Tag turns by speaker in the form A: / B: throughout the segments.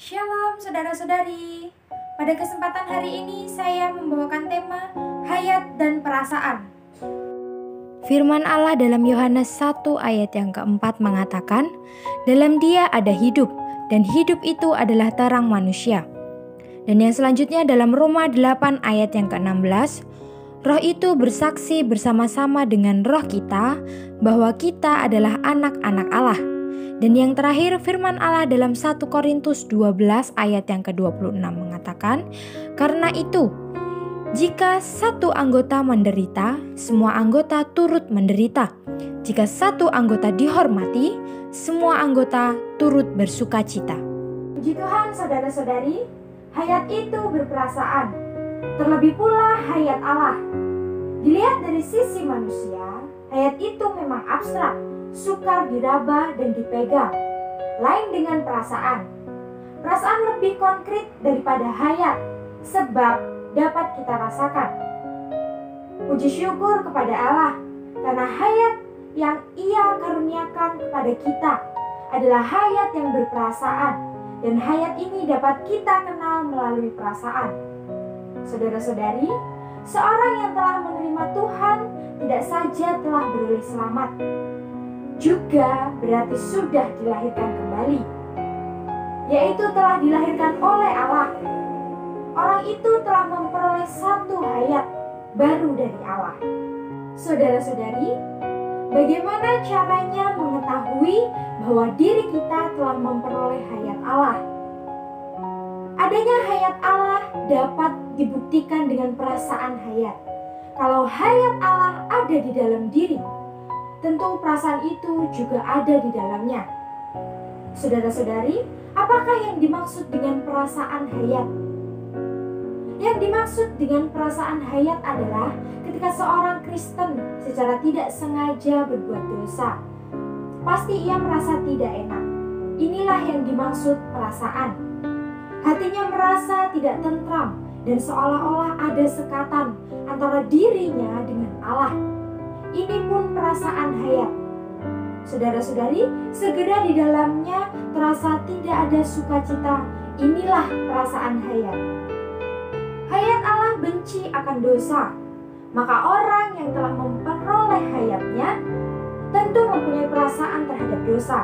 A: Shalom saudara-saudari. Pada kesempatan hari ini saya membawakan tema hayat dan perasaan. Firman Allah dalam Yohanes 1 ayat yang keempat mengatakan, dalam Dia ada hidup, dan hidup itu adalah terang manusia. Dan yang selanjutnya dalam Roma 8 ayat yang ke-16, Roh itu bersaksi bersama-sama dengan roh kita bahwa kita adalah anak-anak Allah. Dan yang terakhir firman Allah dalam 1 Korintus 12 ayat yang ke-26 mengatakan, karena itu, jika satu anggota menderita, semua anggota turut menderita. Jika satu anggota dihormati, semua anggota turut bersukacita. Puji Tuhan saudara-saudari, hayat itu berperasaan. Terlebih pula hayat Allah. Dilihat dari sisi manusia, hayat itu memang abstrak, sukar diraba dan dipegang. Lain dengan perasaan. Perasaan lebih konkret daripada hayat, sebab dapat kita rasakan. Puji syukur kepada Allah, karena hayat yang Ia karuniakan kepada kita adalah hayat yang berperasaan, dan hayat ini dapat kita kenal melalui perasaan. Saudara-saudari, seorang yang telah menerima Tuhan tidak saja telah beroleh selamat, juga berarti sudah dilahirkan kembali, yaitu telah dilahirkan oleh Allah. Orang itu telah memperoleh satu hayat baru dari Allah. Saudara-saudari, bagaimana caranya mengetahui bahwa diri kita telah memperoleh hayat Allah? Adanya hayat Allah dapat dibuktikan dengan perasaan hayat. Kalau hayat Allah ada di dalam diri, tentu perasaan itu juga ada di dalamnya. Saudara-saudari, apakah yang dimaksud dengan perasaan hayat? Yang dimaksud dengan perasaan hayat adalah ketika seorang Kristen secara tidak sengaja berbuat dosa, pasti ia merasa tidak enak. Inilah yang dimaksud perasaan. Hatinya merasa tidak tentram dan seolah-olah ada sekatan antara dirinya dengan Allah. Ini pun perasaan hayat. Saudara-saudari, segera di dalamnya terasa tidak ada sukacita. Inilah perasaan hayat. Hayat Allah benci akan dosa. Maka orang yang telah memperoleh hayatnya tentu mempunyai perasaan terhadap dosa.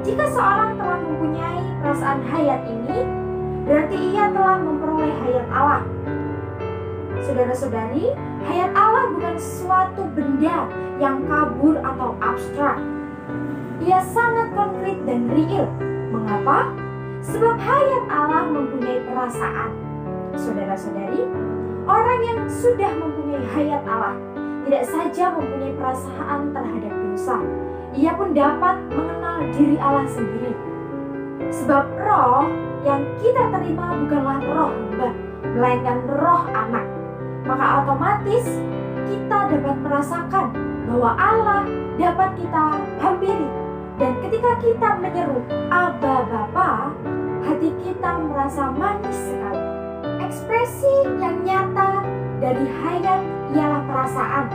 A: Jika seorang telah mempunyai perasaan hayat ini, berarti ia telah memperoleh hayat Allah. Saudara-saudari, hayat Allah bukan suatu benda yang kabur atau abstrak. Ia sangat konkret dan real. Mengapa? Sebab hayat Allah mempunyai perasaan. Saudara-saudari, orang yang sudah mempunyai hayat Allah tidak saja mempunyai perasaan terhadap dosa, ia pun dapat mengenal diri Allah sendiri. Sebab roh yang kita terima bukanlah roh hamba, melainkan roh anak. Maka otomatis kita dapat merasakan bahwa Allah dapat kita hampiri. Dan ketika kita menyeru Aba Bapa, hati kita merasa manis sekali. Ekspresi yang nyata dari hayat ialah perasaan.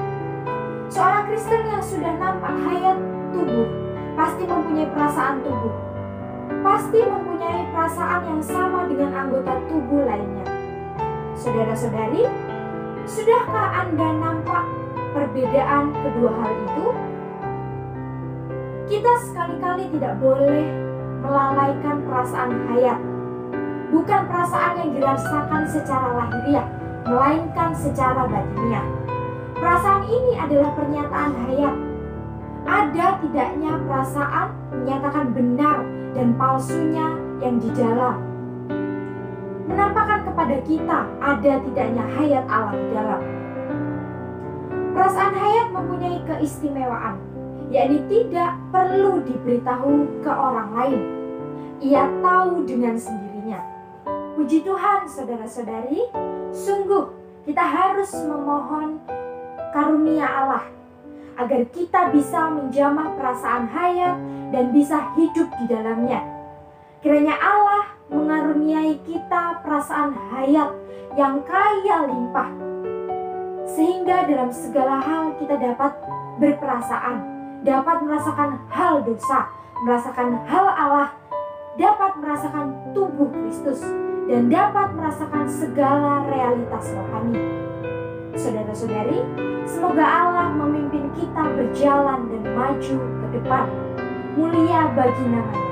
A: Seorang Kristen yang sudah nampak hayat tubuh pasti mempunyai perasaan tubuh. Pasti mempunyai perasaan yang sama dengan anggota tubuh lainnya. Saudara-saudari, sudahkah Anda nampak perbedaan kedua hal itu? Kita sekali-kali tidak boleh melalaikan perasaan hayat. Bukan perasaan yang dirasakan secara lahiriah, melainkan secara batiniah. Perasaan ini adalah pernyataan hayat. Ada tidaknya perasaan menyatakan benar dan palsunya yang di dalam. Menampakkan kepada kita ada tidaknya hayat Allah di dalam. Perasaan hayat mempunyai keistimewaan, yakni tidak perlu diberitahu ke orang lain. Ia tahu dengan sendirinya. Puji Tuhan saudara-saudari, sungguh kita harus memohon karunia Allah agar kita bisa menjamah perasaan hayat dan bisa hidup di dalamnya. Kiranya Allah mengaruniai kita perasaan hayat yang kaya limpah, sehingga dalam segala hal kita dapat berperasaan, dapat merasakan hal dosa, merasakan hal Allah, dapat merasakan tubuh Kristus dan dapat merasakan segala realitas rohani. Saudara-saudari, semoga Allah memimpin kita berjalan dan maju ke depan. Mulia bagi namanya.